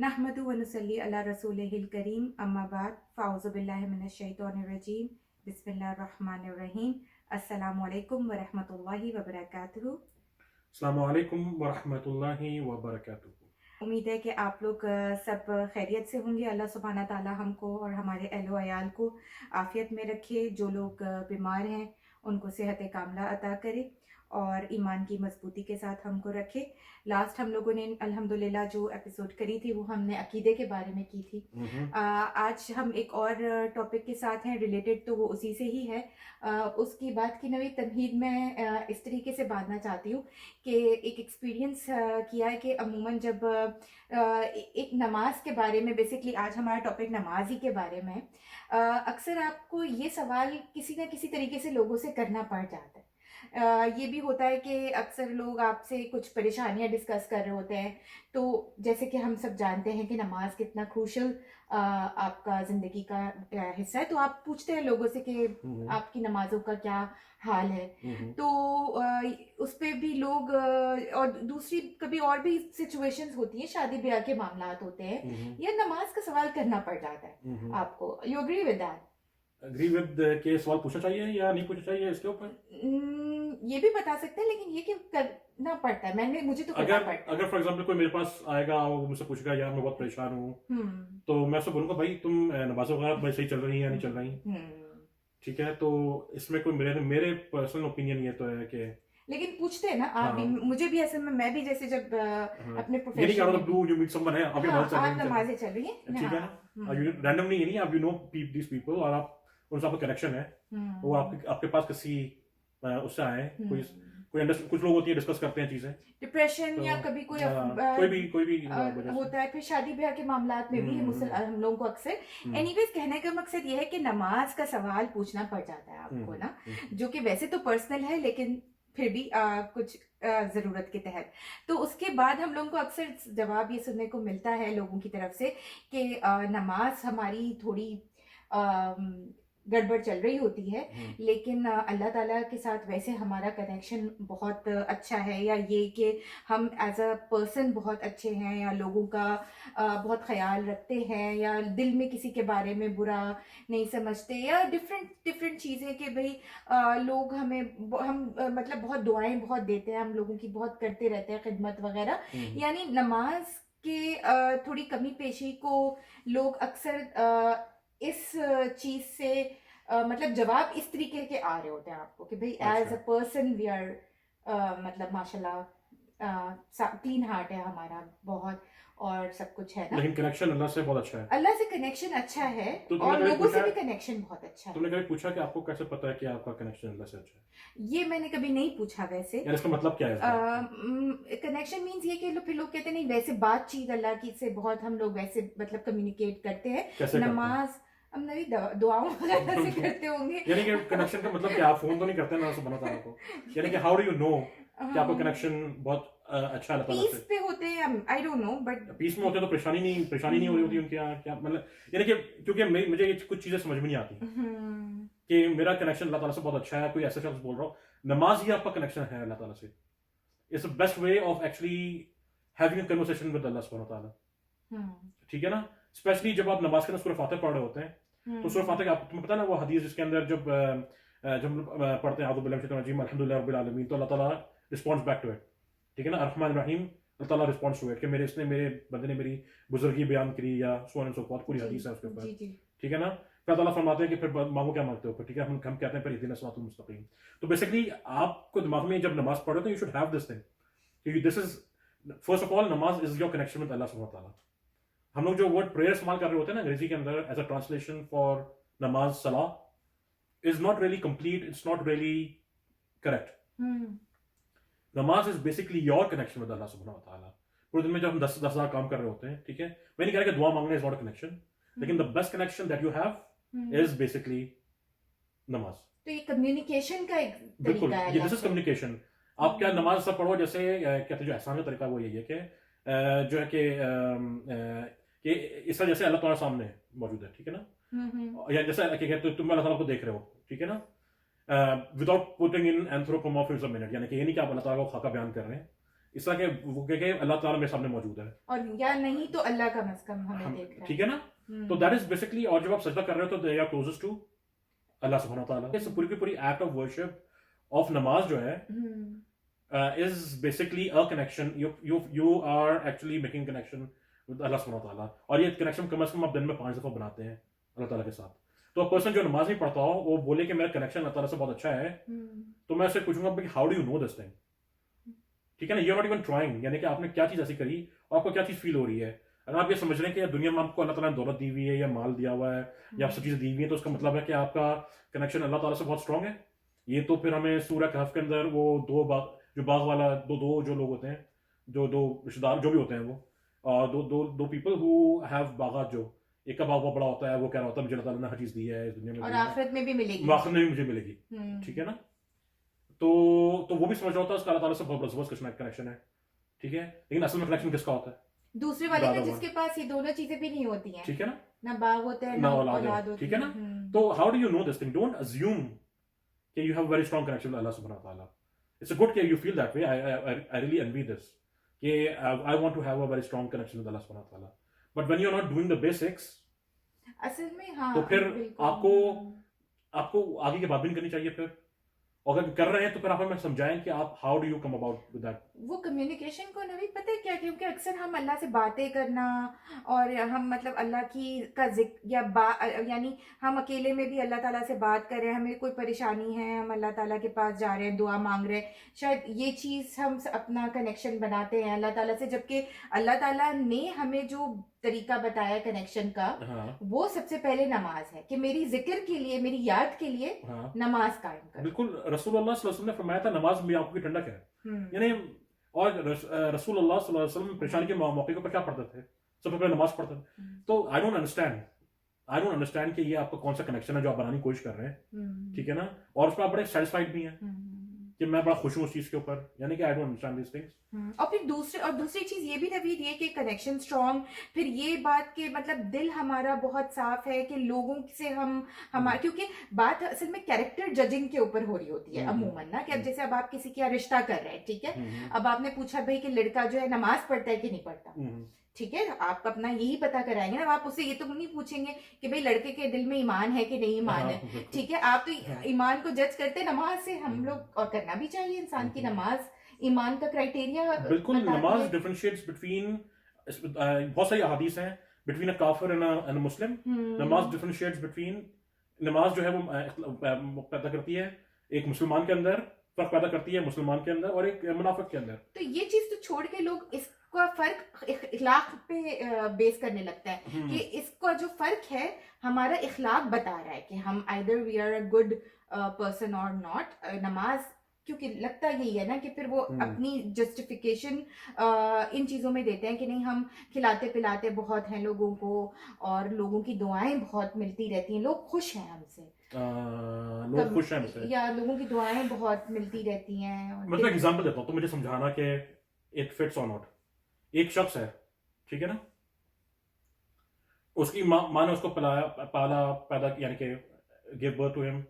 नहमदु व नुसल्ली अला रसूलिहिल करीम अम्मा बाद फ़ाऊज़ु बिल्लाहि मिनश शैतानिर रजीम बिस्मिल्लाहिर रहमानिर रहीम अस्सलामु अलैकुम व रहमतुल्लाहि व बरकातुहू। अस्सलामु अलैकुम व रहमतुल्लाहि व बरकातुहू। उम्मीद है कि आप लोग सब खैरियत से होंगे। अल्लाह सुब्हाना ताला हमको और हमारे अहलो अयाल को आफ़ियत में रखे। जो लोग बीमार हैं उनको सेहत कामला अता करे और ईमान की मजबूती के साथ हमको रखे। लास्ट हम लोगों ने अल्हम्दुलिल्लाह जो एपिसोड करी थी वो हमने अकीदे के बारे में की थी। आज हम एक और टॉपिक के साथ हैं रिलेटेड, तो वो उसी से ही है। उसकी बात की नवी तमहीद मैं इस तरीके से बांधना चाहती हूँ कि एक एक्सपीरियंस किया है कि अमूमन जब एक नमाज के बारे में, बेसिकली आज हमारा टॉपिक नमाज ही के बारे में है। अक्सर आपको ये सवाल किसी ना किसी तरीके से लोगों से करना पड़ जाता है। ये भी होता है कि अक्सर लोग आपसे कुछ परेशानियां डिस्कस कर रहे होते हैं। तो जैसे कि हम सब जानते हैं कि नमाज कितना क्रूशल आपका ज़िंदगी का हिस्सा है, तो आप पूछते हैं लोगों से कि आपकी नमाजों का क्या हाल है। तो उस पे भी लोग और दूसरी कभी और भी सिचुएशंस होती हैं, शादी ब्याह के मामलात होते हैं, या नमाज का सवाल करना पड़ जाता है आपको। You agree with that? Agree with के सवाल पूछना चाहिए या नहीं पूछना चाहिए इसके ऊपर? ये भी बता सकते हैं, लेकिन ये कि करना पड़ता है। मुझे तो करना पड़ता है। अगर फॉर एग्जांपल कोई मेरे पास आएगा और मुझसे पूछेगा यार मैं बहुत परेशान हूँ, तो मैं उससे बोलूंगा भाई तुम नमाज़ वगैरह सही चल रही है या नहीं चल रही? ठीक है, तो इसमें कोई मेरे पर्सनल ओपिनियन ये तो है कि लेकिन पूछते हैं ना आप भी, मुझे भी ऐसे में, मैं भी जैसे जब अपने प्रोफेशन में डू यू मीट समवन है आप नमाज़ें चल रही है, ठीक है ना, यू रैंडमली नहीं, आप यू नो दीस पीपल और आप उनसे आपका कनेक्शन है, वो आपके पास किसी उससे आए, कुछ लोग होती है डिस्कस करते हैं चीजें, डिप्रेशन या कभी कोई कोई भी होता है, फिर शादी ब्याह के मामलात में भी हम लोगों को अक्सर। एनीवेज, कहने का मकसद ये है कि नमाज का सवाल पूछना पड़ जाता है आपको ना, जो कि वैसे तो पर्सनल है लेकिन फिर भी कुछ ज़रूरत के तहत। तो उसके बाद हम लोगों को अक्सर जवाब ये सुनने को मिलता है लोगों की तरफ से कि नमाज हमारी थोड़ी गड़बड़ चल रही होती है, लेकिन अल्लाह ताला के साथ वैसे हमारा कनेक्शन बहुत अच्छा है, या ये कि हम एज अ पर्सन बहुत अच्छे हैं, या लोगों का बहुत ख्याल रखते हैं, या दिल में किसी के बारे में बुरा नहीं समझते, या डिफरेंट चीज़ें कि भाई लोग मतलब बहुत दुआएं बहुत देते हैं, हम लोगों की बहुत करते रहते हैं खिदमत वगैरह। यानी नमाज के थोड़ी कमी पेशी को लोग अक्सर इस चीज से मतलब जवाब इस तरीके के आ रहे होते हैं आपको कि भाई as a person we are मतलब माशाल्लाह क्लीन हार्ट है हमारा बहुत, और सब कुछ है ना, लेकिन कनेक्शन अल्लाह से बहुत अच्छा है। अल्लाह से कनेक्शन अच्छा है, तो और लोगों से भी कनेक्शन बहुत अच्छा है। तुमने कभी पूछा कि आपको कैसे पता है कि आपका कनेक्शन अल्लाह से अच्छा है? ये मैंने कभी नहीं पूछा वैसे। यार इसका मतलब क्या है? कनेक्शन मीन्स ये कि फिर लोग कहते हैं नहीं, वैसे बातचीत अल्लाह की से बहुत हम लोग वैसे मतलब कम्युनिकेट करते हैं। नमाज हम नबी दुआओं वगैरह से करते होंगे। यानी कि कनेक्शन का मतलब क्या, आप फोन तो नहीं करते ना सुबह ताला को, यानी कि हाउ डू यू नो कि आपका कनेक्शन बहुत अच्छा है? पीस पे होते हैं, I don't know, but peace में होते हैं तो परेशानी नहीं हो रही होती उनके यहाँ, क्या मतलब, यानी कि क्योंकि मुझे ये कुछ चीजें समझ में नहीं आती कि मेरा कनेक्शन अल्लाह ताला से बहुत अच्छा है, कोई ऐसा शख्स बोल रहा हो नमाज ही आपका कनेक्शन है अल्लाह ताला से, it's the best way of actually having a conversation with अल्लाह सुब्हानहू व तआला, ठीक है ना। स्पेशली जब आप नमाज के अंदर सूरह फातिहा पढ़ रहे होते हैं, तो सूरह फातिहा तुम्हें पता है ना वो हदीस जिसके अंदर जब हम पढ़ते हैं आउज़ु बिल्लाहि मिनश शैतानिर रजीम अल्हम्दुलिल्लाहि रब्बिल आलमीन, तो अल्लाह ताला रिस्पॉन्ड्स बैक टू इट, ठीक है ना, अर्रहमान रहीम, अल्लाह ताला रिस्पॉन्ड्स टू इट, कि मेरे बंदे ने मेरी बुजुर्गी बयान करी, या so on and so forth, पूरी हदीस है उसके ऊपर, ठीक है ना। फिर अल्लाह फरमाते हैं कि फिर मांगो क्या मांगते हो, फिर ठीक है हम कहते हैं फिर इहदिना सिरातल मुस्तकीम। तो बेसिकली आपको दिमाग में जब नमाज पढ़ रहे हो तो you should have this thing, क्योंकि this is first of all नमाज इज योर कनेक्शन विद अल्लाह सुब्हानहू व तआला। हम लोग जो वर्ड प्रेयर इस्तेमाल कर रहे होते हैं ना अंग्रेजी के अंदर एज अ ट्रांसलेशन फॉर नमाज सलाह is not really complete, it's not really correct. नमाज is basically your connection with अल्लाह सुब्हानहू व तआला। पूरे दिन में जब हम 10,000 काम कर रहे होते हैं, ठीक है, मैं नहीं कह रहा कि दुआ मांगना इज नॉट अ कनेक्शन, लेकिन the best connection that you have is basically नमाज। तो ये कम्युनिकेशन का एक बिल्कुल, तरीका है, ये दिस इज कम्युनिकेशन। आप क्या नमाज सब पढ़ो, जैसे कहते हैं जो एहसान का तरीका वो यही है कि जो है कि इस तरह जैसे अल्लाह तुम्हारे सामने मौजूद है, ठीक है ना, या जैसे कहते तुम अल्लाह ताला को देख रहे हो, ठीक है ना, without putting in anthropomorphism in it, यानी कि ये नहीं कि आप अल्लाह ताला को खाका बयान कर रहे हैं, इस तरह के वो कह के अल्लाह ताला मेरे सामने मौजूद है, और या नहीं तो अल्लाह कम से कम हमें देख रहा है। ठीक है ना? तो दैट इज बेसिकली, और जब आप सजदा कर रहे हो तो दे आर क्लोजेस्ट टू अल्लाह सुब्हानहू व तआला। इस पूरी की पूरी एक्ट ऑफ वर्शिप ऑफ नमाज जो है is basically a connection. You are actually making connection with Allah subhanahu wa ta'ala, और ये connection कम से कम आप दिन में 5 दफा बनाते हैं अल्लाह ताला के साथ। तो पर्सन जो नमाज नहीं पढ़ता हो वो बोले कि मेरा कनेक्शन अल्लाह ताला से बहुत अच्छा है, तो मैं उससे पूछूंगा how do you know this thing, ठीक है ना? You are not even trying, यानी कि आपने क्या चीज ऐसी करी और आपको क्या चीज फील हो रही है। अगर आप ये समझ रहे हैं कि दुनिया में आपको अल्लाह ताला ने दौलत दी हुई है या माल दिया हुआ है या सब चीजें दी हुई है, तो उसका मतलब है कि आपका कनेक्शन अल्लाह ताला से बहुत स्ट्रांग है। ये तो फिर हमें सूरह कहफ के अंदर वो जो बाग वाला दो जो लोग होते हैं, जो दो रिश्तेदार जो भी होते हैं, वो दो पीपल हु हैव बागात, जो एक का बाग बहुत बड़ा होता है, वो कह रहा होता है मुझे अल्लाह ताला ने हर चीज दी है इस दुनिया में, और आखिरत में भी मिलेगी, आखिरत में भी मुझे मिलेगी, ठीक है ना? तो वो भी समझ रहा होता है उसका अल्लाह ताला से बहुत जबरदस्त कनेक्शन है, ठीक है? लेकिन असल में कनेक्शन किसका होता है? दूसरे वाले का, जिसके पास ये दोनों चीजें भी नहीं होती हैं, ठीक है ना? ना बाग होता है ना औलाद होती है, ठीक है ना? तो how do you know this thing? Don't assume कि you have a very strong connection with Allah subhanahu wa ta'ala. It's a good that you feel that way. I really envy this. I want to have a very strong connection with Allah subhanahu wa ta'ala. But when you're not doing the basics, असल में हाँ, तो फिर आपको आगे की बात भी नहीं करनी चाहिए फिर। और अगर कर रहे हैं तो फिर आप हमें समझाएं कि आप how do you come about with that. वो कम्युनिकेशन को नवीद पता है क्या, क्योंकि अक्सर हम अल्लाह से बातें करना और हम मतलब अल्लाह की का जिक्र यानी हम अकेले में भी अल्लाह ताला से बात कर रहे हैं, हमें कोई परेशानी है, हम अल्लाह ताला के पास जा रहे हैं, दुआ मांग रहे हैं, शायद ये चीज़ हम अपना कनेक्शन बनाते हैं अल्लाह ताला से। जबकि अल्लाह ताला ने हमें जो तरीका बताया कनेक्शन का, वो सबसे पहले नमाज है कि मेरी जिक्र के लिए, मेरी याद के लिए नमाज कायम कर। बिल्कुल, रसूलुल्लाह सल्लल्लाहु अलैहि वसल्लम ने फरमाया था नमाज में आंखों की ठंडक है, यानी और रसूलुल्लाह सल्लल्लाहु अलैहि वसल्लम परेशानी के मौके पर क्या पढ़ते थे? सबसे पहले नमाज पढ़ते थे। तो आई डोंट अंडरस्टैंड कि ये आपका कौन सा कनेक्शन है जो आप बनाने की कोशिश कर रहे हैं, ठीक है ना? और उसमें आप बड़े सेटिस्फाइड भी हैं कि मैं बड़ा खुश हूँ उस चीज के ऊपर, यानी कि I don't understand this things. और फिर दूसरी चीज ये भी नवीद, ये कि कनेक्शन स्ट्रांग, फिर ये बात के मतलब दिल हमारा बहुत साफ है कि लोगों से हमारा, क्योंकि बात असल में कैरेक्टर जजिंग के ऊपर हो रही होती है अमूमन ना, कि अब जैसे अब आप किसी का रिश्ता कर रहे हैं, ठीक है, अब आपने पूछा भाई कि लड़का जो है नमाज पढ़ता है कि नहीं पढ़ता, ठीक है, आप अपना यही पता कराएंगे ना, आप उससे ये तो नहीं पूछेंगे कि भाई लड़के के दिल में ईमान है कि नहीं ईमान है, ठीक है, आप तो ईमान को जज करते नमाज से, हम लोग, और करना भी चाहिए इंसान की नमाज ईमान का क्राइटेरिया। बिल्कुल, नमाज डिफरेंशिएट्स बिटवीन, बहुत सारी अहादीस हैं बिटवीन अ काफिर एंड अ मुस्लिम। नमाज डिफरेंशिएट्स बिटवीन, नमाज जो है वो पैदा करती है एक मुसलमान के अंदर, फर्क पैदा करती है मुसलमान के अंदर और एक मुनाफिक के अंदर। तो ये चीज तो छोड़ के लोग इसका फर्क इखलाक पे बेस करने लगता है कि इसका जो फर्क है हमारा इखलाक बता रहा है कि हम either we are a good person और नॉट। नमाज क्योंकि लगता यही है ना कि फिर वो अपनी जस्टिफिकेशन इन चीज़ों में देते हैं कि नहीं, हम खिलाते पिलाते बहुत हैं लोगों को और लोगों की दुआएं बहुत मिलती रहती हैं, लोग खुश हैं हमसे, लोग खुश हैं हमसे, या लोगों की दुआएं बहुत मिलती रहती हैं। मतलब एग्जांपल देता हूँ तो मुझे समझाना कि इट फिट्स और नॉट। एक शख्स है, ठीक है ना, उसकी माँ ने उसको पाला पैदा, यानी कि गिव बर्थ टू हिम,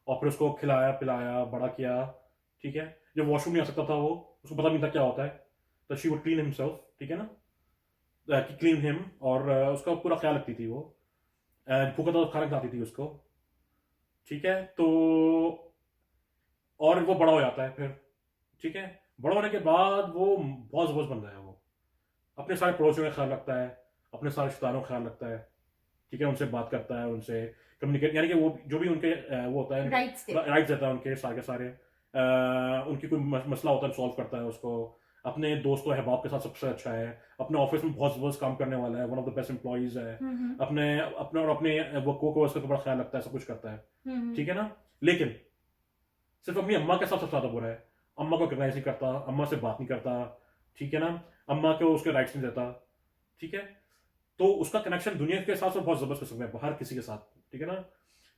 और फिर उसको खिलाया पिलाया बड़ा किया, ठीक है। जब वॉशरूम नहीं आ सकता था वो, उसको पता नहीं था क्या होता है, तो शी वुड क्लीन हिमसेल्फ, ठीक है ना, क्लीन हिम, और उसका पूरा ख्याल रखती थी वो, भूखा तो खाना खिलाती थी उसको, ठीक है। तो और वो बड़ा हो जाता है फिर, ठीक है, बड़ा होने के बाद वो बहुत जबरदस्त बन गया है, वो अपने सारे पड़ोसियों का ख्याल रखता है, अपने सारे रिश्तेदारों का ख्याल रखता है, ठीक है, उनसे बात करता है, उनसे कम्युनिकेट, यानी कि वो जो भी उनके वो होता है राइट्स देता है उनके सारे उनकी कोई मसला होता है सॉल्व करता है उसको, अपने दोस्तों अहबाब के साथ सबसे अच्छा है, अपने ऑफिस में बहुत जबरदस्त काम करने वाला है, one of the best employees है, अपने वो को का बड़ा ख्याल रखता है, सब कुछ करता है, ठीक है ना। लेकिन सिर्फ अपनी अम्मा के साथ सबसे ज्यादा बुरा है, अम्मा को रिकॉग्नाइज नहीं करता, अम्मा से बात नहीं करता, ठीक है ना, अम्मा को उसके राइट्स नहीं देता, ठीक है। तो उसका कनेक्शन दुनिया के साथ बहुत जबरदस्त किस्म है, बाहर किसी के साथ, ठीक है ना।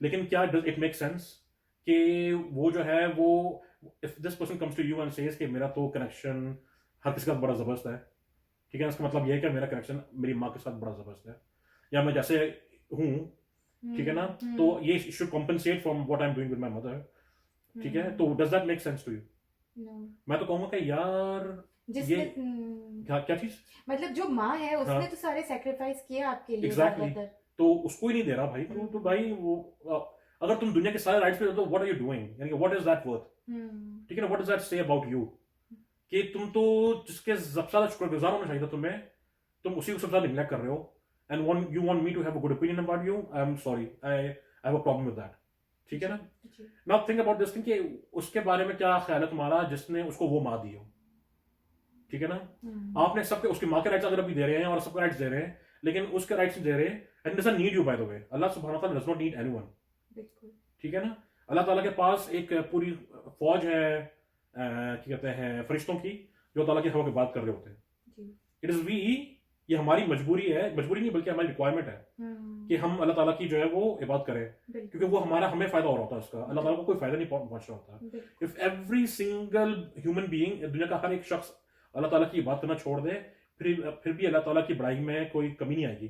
लेकिन क्या इट मेक सेंस कि वो जो है वो, if this person comes to you and says कि मेरा तो कनेक्शन हर किसी के साथ बड़ा जबरदस्त है, ठीक है, इसका मतलब ये है कि मेरा कनेक्शन मेरी माँ के साथ बड़ा जबरदस्त है, या मैं जैसे हूँ, ठीक है ना, तो ये should compensate from what I am doing with my mother, ठीक है। तो does that make sense to you? मैं तो कहूँगा कि यार जिसने ये क्या चीज? मतलब जो माँ है उसने हाँ तो सारे सेक्रीफाइस किए आपके लिए एग्जैक्टली ज्यादातर। तो उसको ही नहीं दे रहा भाई तो भाई वो अगर तुम दुनिया के सारे राइट्स पे हो तो व्हाट आर यू डूइंग, यानी व्हाट इज दैट वर्थ? ठीक है ना, what is that say about you? कि तुम तो जिसके सबसे ज्यादा शुक्रगुजार होना चाहिए था तुम्हें, तुम उसी को सबसे ज्यादा निग्लेक्ट कर रहे हो। And when you want me to have a good opinion about you, I am sorry, I have a problem with that. ठीक है ना? जी now think about this thing कि उसके बारे में क्या ख्याल है तुम्हारा जिसने उसको वो माँ दी हो। ठीक है ना? आपने सबके उसकी माँ के राइट्स अगर अभी दे रहे हैं और सबके राइट्स दे रहे हैं, लेकिन उसके राइट्स दे रहे हैं and doesn't need you by the way. अल्लाह सुब्हानहू व तआला डज नॉट नीड एनीवन। बिल्कुल। ठीक है ना? अल्लाह ताला के पास एक पूरी फौज है क्या कहते हैं फरिश्तों की, जो ताला की हवा की बात कर रहे होते हैं। इट इज वी, ये हमारी मजबूरी है, मजबूरी नहीं बल्कि हमारी रिक्वायरमेंट है कि हम अल्लाह ताला की जो है वो इबादत करें, क्योंकि वो हमें फायदा हो रहा होता है उसका, अल्लाह ताला को कोई फायदा नहीं पहुंच रहा होता। If every single human being, दुनिया का हर एक शख्स अल्लाह ताला की इबादत करना छोड़ दे, फिर भी अल्लाह ताला की बड़ाई में कोई कमी नहीं आएगी।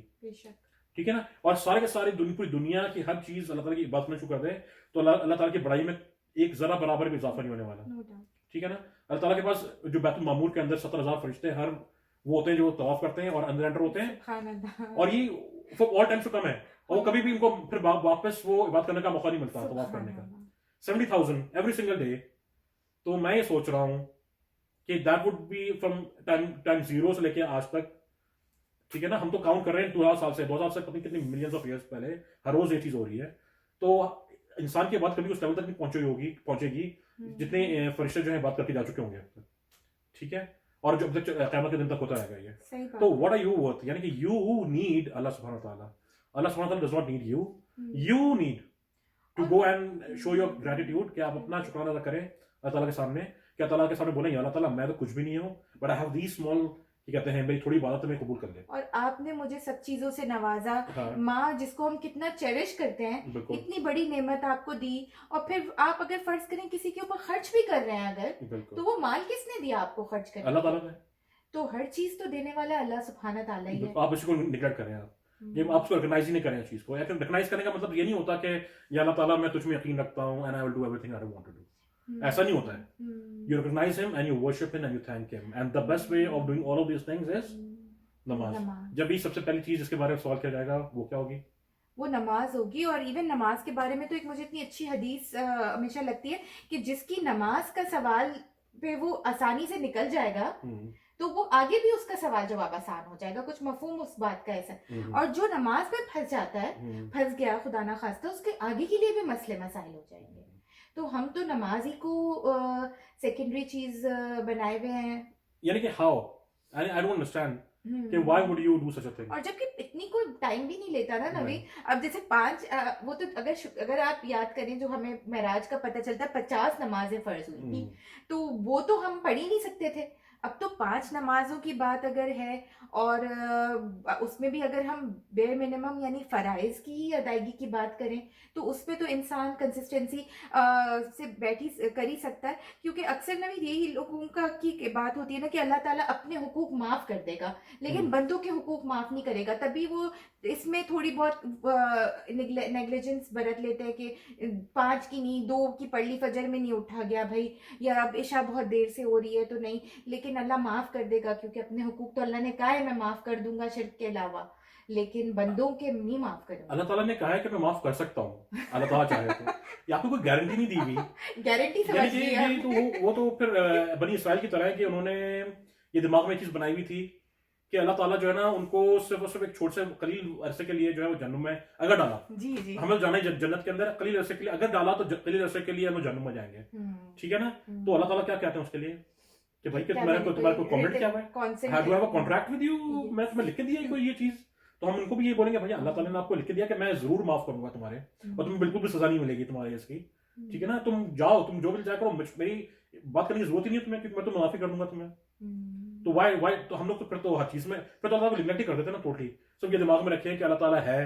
ठीक है ना? और सारे के सारे पूरी दुनिया की हर चीज अल्लाह ताला की इबादत करना शुरू कर दे तो अल्लाह ताला की बड़ाई में एक जरा बराबर भी इजाफा नहीं होने वाला। ठीक है ना? अल्लाह ताला के पास जो बैतुल मामूर के अंदर 70,000 फरिश्ते हर वो होते हैं जो तवाफ करते हैं और अंदर एंटर होते हैं, और ये for all times to come है, और वो कभी भी इनको फिर वापस वो इबादत करने का मौका नहीं मिलता तवाफ करने का। 70,000 एवरी सिंगल डे। तो मैं ये सोच रहा हूँ कि that would be from time zero से लेके आज तक। ठीक है ना? हम तो काउंट कर रहे हैं 2000 से पता नहीं कितनी मिलियंस ऑफ ईयर्स पहले, हर रोज ये चीज हो रही है। तो इंसान की बात कभी उस लेवल तक नहीं पहुंचेगी जितने फरिश्ते जो है बात करके जा चुके होंगे अब तक। ठीक है? और जो अब तक क़यामत के दिन तक होता रहेगा ये। तो व्हाट आर यू वर्थ? यानी कि यू नीड अल्लाह सुब्हानहू व तआला। अल्लाह सुब्हानहू व तआला does not need you, you need to go and show your gratitude, कि आप अपना शुक्राना अदा करें अल्लाह ताला के सामने, कि अल्लाह ताला के सामने बोलें, अल्लाह ताला मैं तो कुछ भी नहीं हूँ, but I have these small, कहते हैं मेरी थोड़ी इबादत में कबूल कर ले। और आपने मुझे सब चीजों से नवाजा। हाँ। माँ जिसको हम कितना चेरिश करते हैं, इतनी बड़ी नेमत आपको दी, और फिर आप अगर फर्ज करें किसी के ऊपर खर्च भी कर रहे हैं अगर, तो वो माल किसने दिया आपको खर्च करने? अल्लाह ताला ने। तो हर चीज तो देने वाला अल्लाह सुब्हाना ताला ही है। आप इसको निगलेक्ट करें, आप ये आप उसको रिकॉग्नाइज ही नहीं करें चीज को। रिकॉग्नाइज करने का मतलब ये नहीं होता कि या अल्लाह ताला मैं तुझ में यकीन रखता हूं and I will do everything I want to do, ऐसा नहीं होता है। You recognise him and you worship him and you thank him, and the best way of doing all of these things is नमाज। जब भी सबसे पहली चीज इसके बारे में सवाल किया जाएगा वो क्या होगी? वो नमाज होगी। और इवन नमाज के बारे में तो एक मुझे इतनी अच्छी हदीस हमेशा लगती है कि जिसकी नमाज का सवाल पे वो आसानी से निकल जाएगा तो वो आगे भी उसका सवाल जवाब आसान हो जाएगा। कुछ मफहूम उस बात का ऐसा। और जो नमाज में फंस जाता है, फंस गया खुदा ना खास्ता, उसके आगे के लिए भी मसले मसाइल हो जाएंगे। तो हम तो नमाज ही को सेकेंडरी चीज बनाए हुए हैं। यानी कि हाउ आई डोंट अंडरस्टैंड कि why would you do such a thing. और जबकि इतनी कोई टाइम भी नहीं लेता ना नबी। अब जैसे 5 वो तो अगर आप याद करें जो हमें मेराज का पता चलता है 50 नमाजें फर्ज हुई थी, तो वो तो हम पढ़ ही नहीं सकते थे। अब तो 5 नमाजों की बात अगर है, और उसमें भी अगर हम बेयर मिनिमम यानी फराइज की ही अदायगी की बात करें, तो उसमें तो इंसान कंसिस्टेंसी से कर ही सकता है। क्योंकि अक्सर नबी यही लोगों का की बात होती है ना कि अल्लाह ताला अपने हुकूक माफ कर देगा, लेकिन बंदों के हुकूक माफ नहीं करेगा। तभी वो इसमें थोड़ी बहुत नेग्लिजेंस बरत लेते हैं कि 5 की नहीं 2 की पढ़ ली, फजर में नहीं उठा गया भाई, या अब इशा बहुत देर से हो रही है तो नहीं, लेकिन अल्लाह माफ कर देगा क्योंकि अपने हुकूक तो अल्लाह ने कहा है मैं माफ कर दूंगा शिर्क के अलावा, लेकिन बंदों के नहीं माफ करूंगा। अल्लाह ताला ने कहा है कि मैं माफ कर सकता हूँ अल्लाह ताला चाहे तो। ये आपको कोई गारंटी नहीं दी हुई। गारंटी समझ लिया तो वो तो फिर बनी इसराइल की तरह है कि उन्होंने ये दिमाग में चीज बनाई हुई थी कि अल्लाह ताला जो है ना उनको सिर्फ एक छोटे से कलील अरसे के लिए जो है वो जन्नत में अगर डाला, जी हमें जाना है जन्नत के अंदर कलील अरसे के लिए, अगर डाला तो कलील अरसे के लिए हम जन्नत में जाएंगे। ठीक है ना? तो अल्लाह ताला क्या कहते हैं उसके लिए कि भाई कि तुम्हारा कोई कमेंट क्या है, have do have a contract with you, मैं तुम्हें लिख के दिया कोई ये चीज। तो हम उनको भी ये बोलेंगे भैया अल्लाह ताला ने आपको लिख के दिया कि मैं जरूर माफ करूंगा तुम्हारे, और तुम्हें बिल्कुल भी सजा नहीं मिलेगी तुम्हारे इसकी। ठीक है ना? तुम जाओ, तुम जो भी जाया करो, मेरी बात करने की जरूरत ही नहीं है तुम्हें, क्योंकि मैं तो माफी कर दूंगा तुम्हें। तो वाई तो हम लोग तो फिर तो हर चीज में फिर तो अल्लाह को निगलेक्ट ही कर देते हैं ना टोटली। सब ये दिमाग में रखे कि अल्लाह ताला है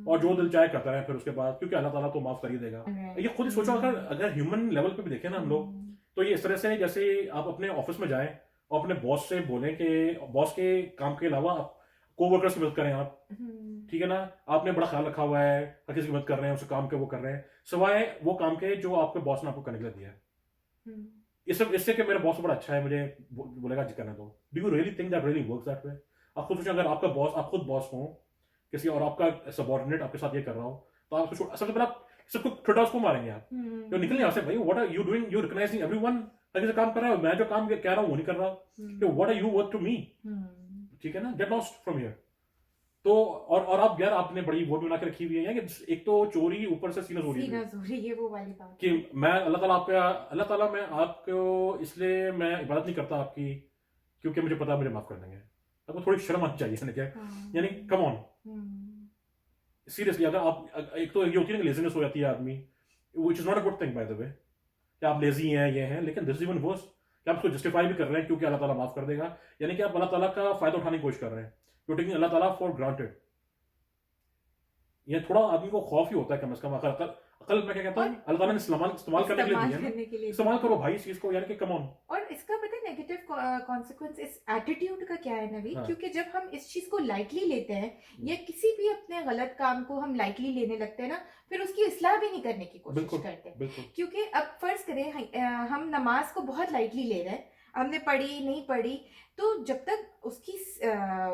और जो दिल चाहे करता है फिर उसके बाद, क्योंकि अल्लाह ताला तो माफ कर ही देगा। ये खुद ही सोचो, अगर ह्यूमन लेवल पे भी देखें ना हम लोग, तो ये इस तरह से जैसे आप अपने ऑफिस में जाएं और अपने बॉस से बोलें कि बॉस के काम के अलावा आप कोवर्कर्स की मदद करें आप। ठीक है ना? आपने बड़ा ख्याल रखा हुआ है, हर किसी की मदद कर रहे हैं, उसके काम के वो कर रहे हैं, सिवाय वो काम के जो आपके बॉस ने आपको करने के लिए दिया है। इससे कि मेरा बॉस बड़ा अच्छा है, मुझे बोलेगा जी करना दो। Do you really think that really works that way? आप खुद सोचें, अगर आपका बॉस, आप खुद बॉस हो किसी और आपका सबॉर्डिनेट आपके साथ ये कर रहा हो, तो आप सबसे पहले आप सबको ठुड्डा उसको मारेंगे आप, तो निकल यहाँ से भाई। What are you doing? You recognising everyone आगे से काम कर रहा है, मैं जो काम कह रहा हूँ वो नहीं कर रहा, तो what are you worth to me? ठीक है ना, गेट लॉस्ट फ्रॉम हियर। तो और आप यार, आपने बड़ी वो भी बना के रखी हुई है कि एक तो चोरी, ऊपर से सीना चोरी, ये वो वाली बात कि मैं अल्लाह ताला मैं आपको इसलिए मैं इबादत नहीं करता आपकी क्योंकि मुझे पता मुझे माफ कर देंगे। आपको थोड़ी शर्म आनी चाहिए क्या? यानी कम ऑन, सीरियसली। अगर आप, एक तो ये होती है ना लेजीनेस हो जाती है आदमी, which is not a good thing bye the वे, कि आप लेजी हैं ये हैं, लेकिन दिस इज इवन वर्स कि आप उसको जस्टिफाई भी कर रहे हैं क्योंकि अल्लाह ताला माफ कर देगा, यानी कि आप अल्लाह ताला का फायदा उठाने की कोशिश कर रहे हैं, यू टेकिंग अल्लाह ताला फॉर ग्रांटेड। ये थोड़ा आदमी को खौफ ही होता है कम से कम। अकल मैं क्या कहता हूँ, अल्लाह ताला ने इस्तेमाल करने के लिए दिया है, इस्तेमाल करो भाई इस चीज को, यानी कि कम ऑन। और इसका पता है नेगेटिव कॉन्सिक्वेंस इस एटीट्यूड का क्या है नवी? हाँ। क्योंकि जब हम इस चीज को लाइटली लेते हैं या किसी भी अपने गलत काम को हम लाइटली लेने लगते हैं ना, फिर उसकी इस्लाह भी नहीं करने की कोशिश करते हैं। क्योंकि अब फर्ज करें हम नमाज को बहुत लाइटली ले रहे हैं, हमने पढ़ी नहीं पढ़ी, तो जब तक उसकी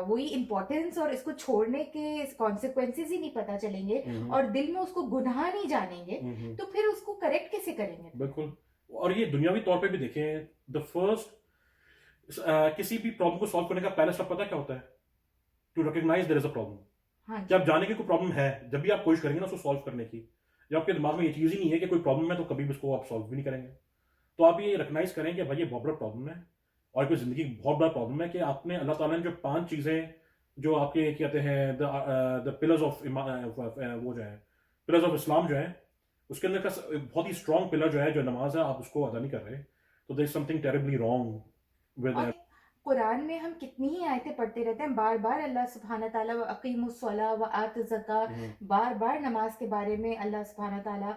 वही इम्पोर्टेंस और इसको छोड़ने के कॉन्सिक्वेंसेस ही नहीं पता चलेंगे और दिल में उसको गुनाह नहीं जानेंगे, तो फिर उसको करेक्ट कैसे करेंगे? बिल्कुल। और ये दुनियावी तौर पे भी देखें, द फर्स्ट किसी भी प्रॉब्लम को सॉल्व करने का पहला स्टेप पता क्या होता है? To recognise there is a problem. हाँ, जब जाने की कोई प्रॉब्लम है, जब भी आप कोशिश करेंगे ना उसको सॉल्व करने की, जब आपके दिमाग में ये चीज ही नहीं है कि कोई प्रॉब्लम है, तो कभी भी उसको आप सॉल्व भी नहीं करेंगे। तो आप ये रिकॉग्नाइज करें कि भाई ये बहुत बड़ा प्रॉब्लम है और कोई जिंदगी बहुत बड़ा प्रॉब्लम है कि आपने, अल्लाह ताला ने जो 5 चीजें जो आपके कहते हैं द पिलर्स ऑफ वो जो है पिलर्स ऑफ इस्लाम जो है, उसके अंदर का बहुत ही स्ट्रॉन्ग पिलर जो है, जो नमाज है, आप उसको अदा नहीं कर रहे, तो there is something terribly wrong with. Quran में हम कितनी ही आयतें पढ़ते रहते हैं, बार बार अल्लाह सुब्हान ताला व अकीमुस्सलाह व आतु ज़कात, बार बार नमाज के बारे में अल्लाह सुब्हान ताला,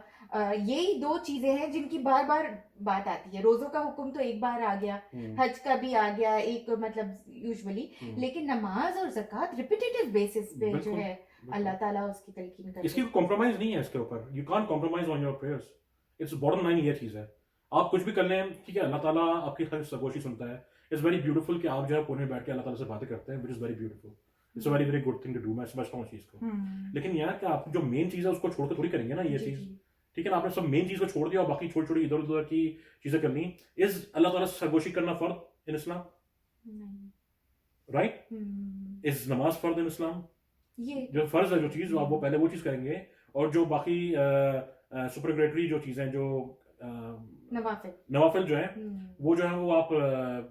यही 2 चीजें हैं जिनकी बार बार बात आती है। रोजों का हुक्म तो एक बार आ गया, हज का भी आ गया एक, मतलब यूजुअली, लेकिन नमाज और ज़कात रिपीटेटिव बेसिस पे जो है अल्लाह ताला उसकी तलकीन करते हैं। इसकी कॉम्प्रोमाइज नहीं है इसके ऊपर, you can't compromise on your prayers. It's bottom line ये चीज है, आप कुछ भी कर लें, ठीक है, अल्लाह ताला आपकी हर सरगोशी सुनता है। इट्स वेरी ब्यूटीफुल कि आप जो है कोने में बैठ के अल्लाह ताला से बातें करते हैं, which is very beautiful. It's a very very good thing to do, मैं समझता हूँ चीज को। लेकिन यार क्या आप जो मेन चीज है उसको छोड़कर थोड़ी करेंगे ना ये चीज, ठीक है ना? आपने सब मेन चीज को छोड़ दिया और बाकी छोटी छोटी इधर उधर की चीजें करनी। इज अल्लाह ताला से सरगोशी करना फर्द इन इस्लाम? राइट? इज नमाज फर्द इन इस्लाम? ये जो फर्ज है, जो चीज आप वो पहले वो चीज करेंगे, और जो बाकी सुपरग्रेटरी जो चीजें, जो नवाफिल जो है, वो जो है वो आप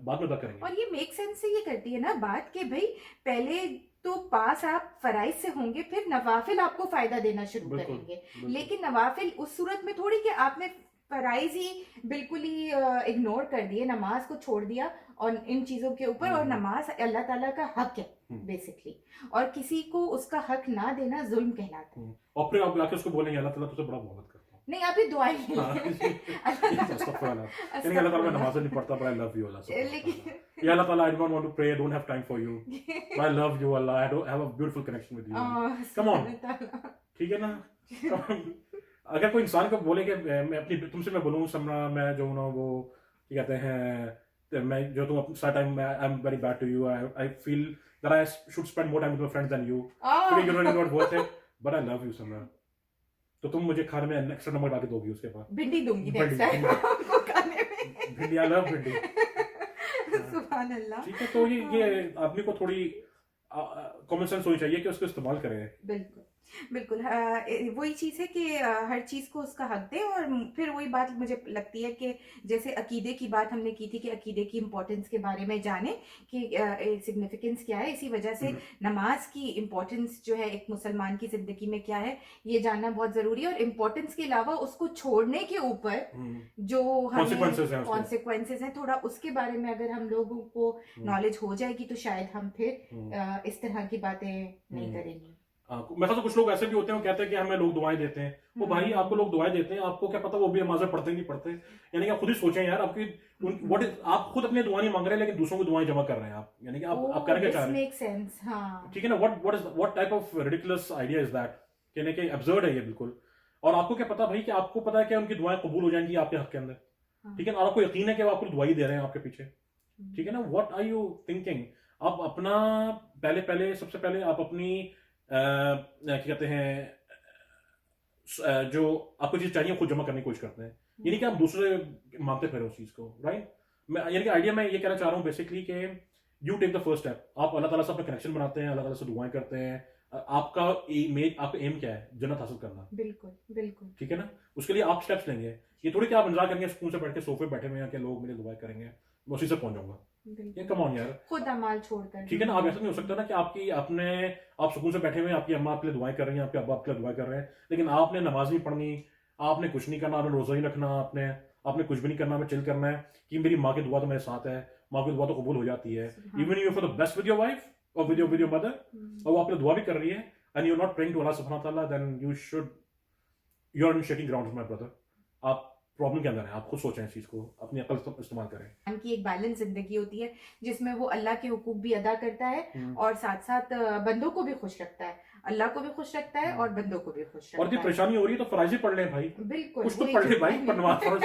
बाद में अदा करेंगे। और ये मेक सेंस से ये करती है ना बात कि भाई पहले तो पास आप फराइज से होंगे, फिर नवाफिल आपको फायदा देना शुरू करेंगे। लेकिन नवाफिल उस सूरत में थोड़ी कि आपने फराइज ही बिल्कुल ही इग्नोर कर दिए, नमाज को छोड़ दिया और इन चीजों के ऊपर। और नमाज अल्लाह ताला का हक है बेसिकली, और किसी को उसका हक ना देना जुल्म कहलाता है। और फिर आप आके उसको बोलेंगे अल्लाह ताला तुझसे बड़ा मोहब्बत करता है। नहीं, आप ही दुआएं अल्लाह ताला मैं नमाज नहीं पढ़ता, but I love you Allah। लेकिन अल्लाह ताला, I don't want to pray, I don't have time for you, but I love you Allah, I don't have a beautiful connection with you। Come on, ठीक है ना? अगर कोई इंसान को बोले कि मैं अपनी, तुमसे मैं बोलूँ समरा, मैं जो ना वो क्या कहते हैं, मैं जो तुम अपना time, I am very bad to you, I feel that I should spend more time with my friends than you, क्योंकि you are not worth it, but I love you Samra, तो तुम मुझे खाने में एक्स्ट्रा नंबर डाल के दोगी उसके बाद। भिंडी दूंगी नेक्स्ट टाइम आपको खाने में। भिंडी, आई लव भिंडी। सुभान अल्लाह। ठीक है, तो ये आदमी को थोड़ी कॉमन सेंस होनी चाहिए कि उसको इस्तेमाल करें। बिल्कुल बिल्कुल, वही चीज़ है कि हर चीज़ को उसका हक दें। और फिर वही बात मुझे लगती है कि जैसे अकीदे की बात हमने की थी कि अकीदे की इम्पोर्टेंस के बारे में जाने कि सिग्निफिकेंस क्या है, इसी वजह से नमाज की इम्पोर्टेंस जो है एक मुसलमान की ज़िंदगी में क्या है ये जानना बहुत ज़रूरी है। और इम्पोर्टेंस के अलावा उसको छोड़ने के ऊपर जो कॉन्सिक्वेंसेस हैं, थोड़ा उसके बारे में अगर हम लोगों को नॉलेज हो जाएगी तो शायद हम फिर इस तरह की बातें नहीं करेंगे। मैं तो कुछ लोग ऐसे भी होते हैं, वो कहते हैं कि हमें लोग दुआएं देते हैं। वो भाई आपको लोग दुआएं देते हैं, आपको क्या पता वो भी नमाज़ें पढ़ते नहीं पढ़ते? यानी कि आप खुद ही सोचें यार, आपकी व्हाट इज, आप खुद अपनी दुआ नहीं मांग रहे हैं लेकिन दूसरों को दुआएं जमा कर रहे हैं आप, यानी कि आप करने क्या चाह रहे हैं? ठीक है ना? What type of ridiculous idea is that? यानी कि अब्सर्ड है ये बिल्कुल। और आपको क्या पता भाई कि आपको पता है कि उनकी दुआएं कबूल हो जाएंगी आपके हक के अंदर? हाँ, ठीक है ना, और आपको यकीन है कि वो आपको दुआ ही दे रहे हैं आपके पीछे, ठीक है ना, व्हाट आर यू थिंकिंग? आप अपना पहले पहले सबसे पहले आप अपनी क्या कहते हैं जो आपको चीज चाहिए खुद जमा करने की कोशिश करते हैं, यानी कि आप दूसरे मांगते फिर उस चीज को, राइट? मैं यानी कि आइडिया मैं ये कहना चाह रहा हूँ बेसिकली कि you take the first step, आप अल्लाह ताला से अपना कनेक्शन बनाते हैं, अल्लाह ताला से दुआएं करते हैं, आपका आपका एम क्या है? जन्नत हासिल करना, बिल्कुल बिल्कुल। ठीक है ना, उसके लिए आप स्टेप्स लेंगे, ये थोड़ी कि आप इंतजार करेंगे सुकून से बैठ के सोफे बैठे हुए हैं कि लोग मेरे दुआएं करेंगे मैं उसी से पहुंच जाऊंगा, ये बिल्कुल कम ऑन यार, खुद अमाल छोड़कर। ठीक है ना, आप ऐसा नहीं हो सकता ना कि आपकी आपने आप सुकून से बैठे हुए हैं, आपकी अम्मा आपके लिए दुआएं कर रही हैं, आपके अब्बा आपके लिए दुआ कर रहे हैं, लेकिन आपने नमाज नहीं पढ़नी, आपने कुछ नहीं करना, आपने रोजा नहीं रखना, आपने आपने कुछ भी नहीं करना, आपने चिल करना है कि मेरी माँ की दुआ तो मेरे साथ है, माँ की दुआ तो कबूल हो जाती है, even you for the best with your wife और विद योर मदर, और वो आपने दुआ भी कर रही है and you are not praying to अल्लाह सुब्हानहू व तआला, then you are in shaking ground my brother, आप प्रॉब्लम के अंदर है, आप खुद सोचें इस चीज को, अपनी अकल इस्तेमाल करें। की एक बैलेंस जिंदगी होती है जिसमें वो अल्लाह के हुकूक भी अदा करता है और साथ साथ बंदों को भी खुश रखता है, अल्लाह को भी खुश रखता है और बंदों को भी खुश और रखता ये है। परेशानी हो रही है तो फराइज ही पढ़ लें भाई, बिल्कुल कुछ तो वही पढ़ ले चीज़ भाई, पर नमाज फर्ज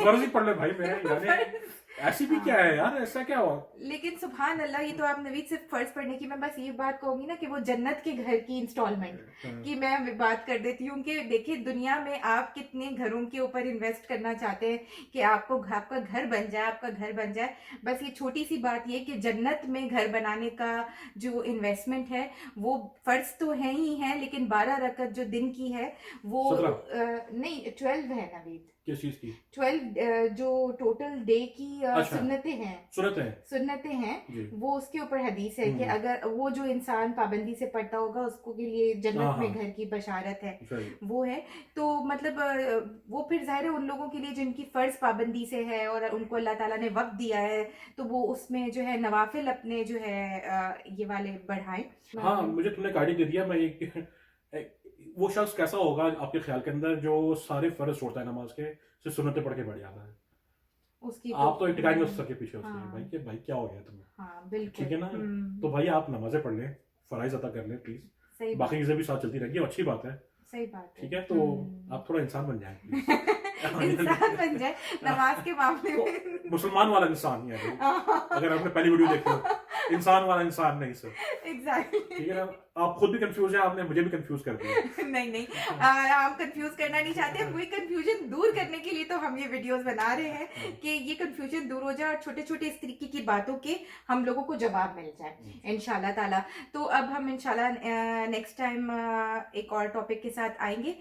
फर्ज ही पढ़ ले भाई मेरे यानी, ऐसी भी क्या है यार, ऐसा क्या हुआ? लेकिन सुभान अल्लाह, ये तो आप नवीद सिर्फ फर्ज पढ़ने की, मैं बस ये बात कहूंगी ना कि वो जन्नत के घर की इंस्टॉलमेंट की मैं बात कर देती हूँ कि देखिए दुनिया में आप कितने घरों के ऊपर इन्वेस्ट करना चाहते हैं कि आपको आपका घर बन जाए, आपका घर बन जाए, बस ये छोटी सी बात ये कि जन्नत में घर बनाने का जो इन्वेस्टमेंट है वो फर्ज तो है ही है, लेकिन 12 रकत जो दिन की है वो 17 नहीं 12 है नवीद, किस चीज की? 12 जो टोटल डे की अच्छा। सुन्नतें हैं, सुन्नतें हैं जी। वो उसके ऊपर हदीस है कि अगर वो जो इंसान पाबंदी से पढ़ता होगा उसको के लिए जन्नत में घर की बशारत है, वो है। तो मतलब वो फिर जाहिर है उन लोगों के लिए जिनकी फर्ज पाबंदी से है और उनको अल्लाह ताला ने वक्त दिया है तो वो उसमें जो है नवाफिल अपने जो है ये वाले बढ़ाएं। हाँ, मुझे तुमने एक आइडिया दे दिया, मैं एक वो शख्स कैसा होगा आपके ख्याल के अंदर जो सारे फर्ज छोड़ता है नमाज के, सिर्फ सुन्नतें पढ़ के बैठ जाता है, उसकी आप तो टिकाएंगे उस सर के पीछे उसके, हाँ, भाई कि भाई क्या हो गया तुम्हें? हाँ बिल्कुल, ठीक है ना, तो भाई आप नमाजें पढ़ लें, फराइज अता कर लें प्लीज, सही बाकी चीजें भी साथ चलती रहेंगी, अच्छी बात है, सही बात है, ठीक है, तो आप थोड़ा इंसान बन जाए इंसान बन जाए नमाज के मामले में, मुसलमान वाला इंसान यानी, अगर आपने पहली वीडियो देखी हो, इंसान वाला इंसान नहीं सर, एग्जैक्टली, ठीक है ना, आप खुद भी कंफ्यूज है, आपने मुझे भी कंफ्यूज कर दिया। नहीं नहीं हम कंफ्यूज करना नहीं चाहते, वही कंफ्यूजन दूर करने के लिए तो हम ये वीडियोस बना रहे हैं कि ये कंफ्यूजन दूर हो जाए और छोटे छोटे इस तरीके की बातों के हम लोगों को जवाब मिल जाए इंशाल्लाह ताला। तो अब हम इंशाल्लाह नेक्स्ट टाइम एक और टॉपिक के साथ आएंगे।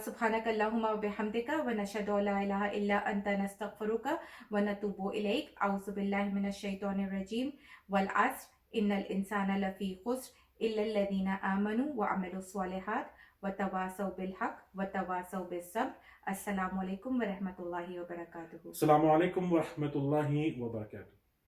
सुब्हानक अल्लाहुम्मा व बिहम्दिका व नशहदु अल्ला इलाहा इल्ला अंता नस्तगफिरुका व नतूबु इलैक, औज़ु बिल्लाहि मिनश शैतानिर रजीम, वल अस्र इन्नल इंसाना लफी खुस्र इल्लल्लज़ीना आमनू व अमिलुस स्वालिहात व तवासौ बिल हक़ व तवासौ बिस सब्र। अस्सलामु अलैकुम व रहमतुल्लाहि व बरकातुहू। अस्सलामु अलैकुम व रहमतुल्लाहि व बरकातुहू।